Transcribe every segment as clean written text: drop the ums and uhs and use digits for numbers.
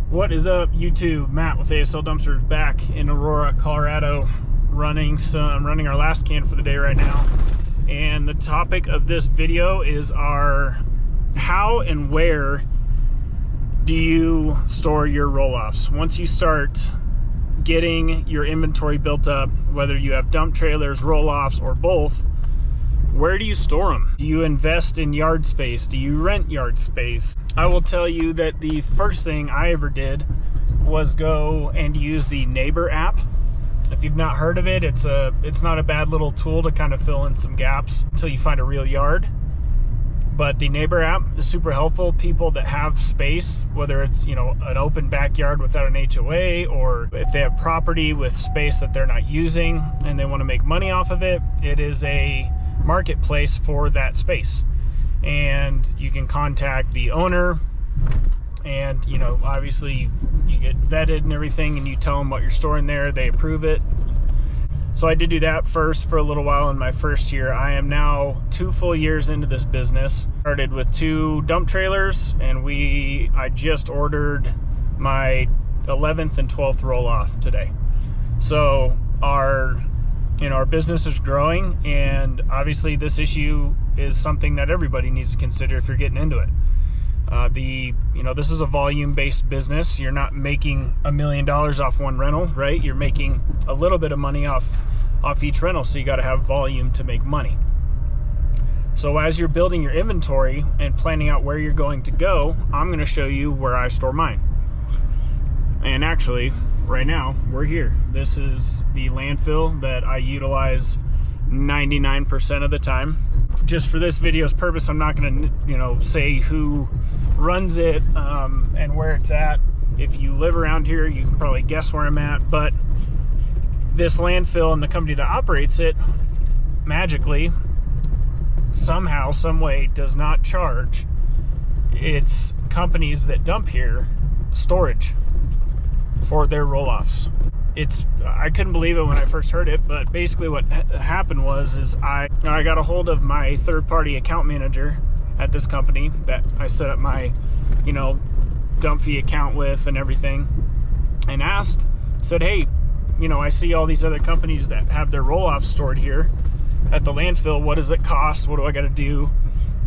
What is up, YouTube? Matt with ASL Dumpsters back in Aurora, Colorado, running our last can for the day right now. And the topic of this video is our how and where do you store your roll-offs. Once you start getting your inventory built up, whether you have dump trailers, roll-offs, or both, where do you store them? Do you invest in yard space? Do you rent yard space? I will tell you that the first thing I ever did was go and use the Neighbor app. If you've not heard of it, it's not a bad little tool to kind of fill in some gaps until you find a real yard. But the Neighbor app is super helpful. People that have space, whether it's, you know, an open backyard without an HOA, or if they have property with space that they're not using and they want to make money off of it, it is a marketplace for that space. And you can contact the owner, and, you know, obviously you get vetted and everything, and you tell them what you're storing there, they approve it. So I did do that first for a little while in my first year. I am now 2 full years into this business. Started with 2 dump trailers, and I just ordered my 11th and 12th roll-off today. So our business is growing, and obviously this issue is something that everybody needs to consider if you're getting into it. This is a volume-based business. You're not making $1 million off one rental, right? You're making a little bit of money off each rental, so you got to have volume to make money. So as you're building your inventory and planning out where you're going to go, I'm going to show you where I store mine. And actually, right now, we're here. This is the landfill that I utilize 99% of the time. Just for this video's purpose, I'm not going to, say who runs it and where it's at. If you live around here, you can probably guess where I'm at. But this landfill and the company that operates it, magically, somehow, some way, does not charge its companies that dump here storage for their roll-offs. I couldn't believe it when I first heard it, but basically what happened was I got a hold of my third-party account manager at this company that I set up my, dump fee account with and everything, and said, hey, I see all these other companies that have their roll-offs stored here at the landfill. What does it cost? What do I got to do?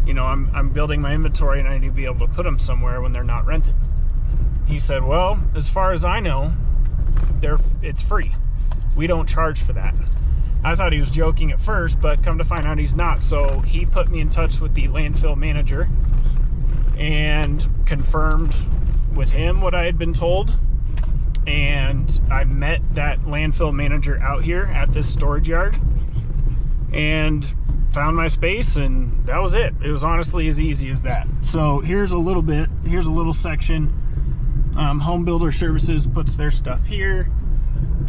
I'm building my inventory, and I need to be able to put them somewhere when they're not rented. He said, well, as far as I know, it's free. We don't charge for that. I thought he was joking at first, but come to find out he's not. So he put me in touch with the landfill manager and confirmed with him what I had been told. And I met that landfill manager out here at this storage yard and found my space, and that was it. It was honestly as easy as that. So here's a little section. Home Builder Services puts their stuff here,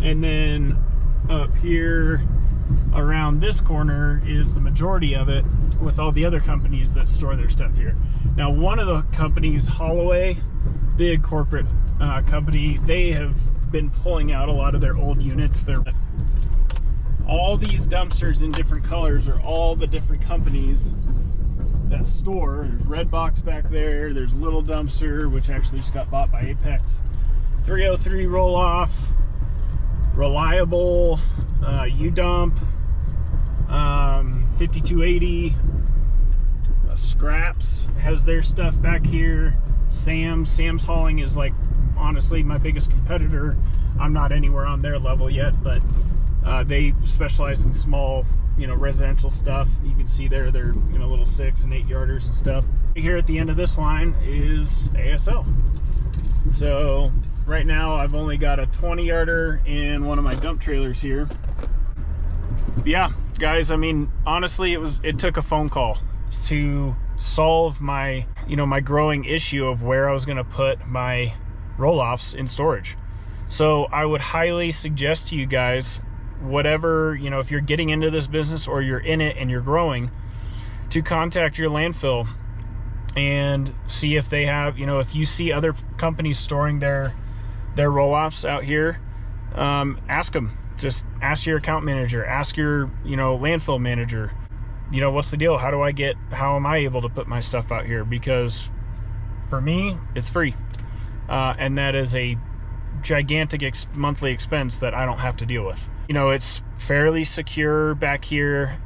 and then up here around this corner is the majority of it, with all the other companies that store their stuff here. Now, one of the companies, Holloway, big corporate company, they have been pulling out a lot of their old units. All these dumpsters in different colors are all the different companies that store. There's Redbox back there, there's Little Dumpster, which actually just got bought by Apex, 303 Roll-Off, Reliable, U-Dump, 5280, Scraps has their stuff back here. Sam's Hauling is, like, honestly my biggest competitor. I'm not anywhere on their level yet, but they specialize in small, residential stuff. You can see there, they're, little 6 and 8 yarders and stuff. Here at the end of this line is ASL. So right now I've only got a 20 yarder in one of my dump trailers here. Yeah, guys, honestly, it took a phone call to solve my, my growing issue of where I was going to put my roll-offs in storage. So I would highly suggest to you guys, whatever, if you're getting into this business or you're in it and you're growing, to contact your landfill and see if they have, if you see other companies storing their roll-offs out here, ask them. Just ask your account manager, ask your, landfill manager, what's the deal? How am I able to put my stuff out here? Because for me, it's free. and that is a gigantic monthly expense that I don't have to deal with. You know, it's fairly secure back here.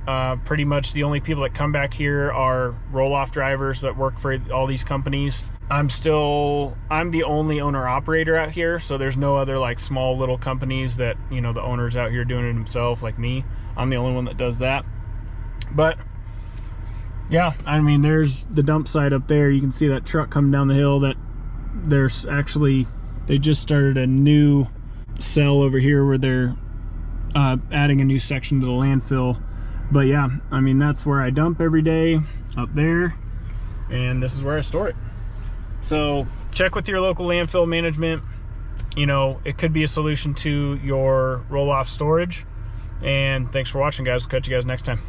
Pretty much the only people that come back here are roll-off drivers that work for all these companies. I'm the only owner operator out here, so there's no other like small little companies that, you know, the owner's out here doing it himself like me. I'm the only one that does that. But yeah, I mean, there's the dump site up there. You can see that truck coming down the hill. That there's actually, they just started a new cell over here where they're adding a new section to the landfill. But yeah, I mean, that's where I dump every day, up there, and this is where I store it. So check with your local landfill management. You know, it could be a solution to your roll-off storage. And thanks for watching, guys. We'll catch you guys next time.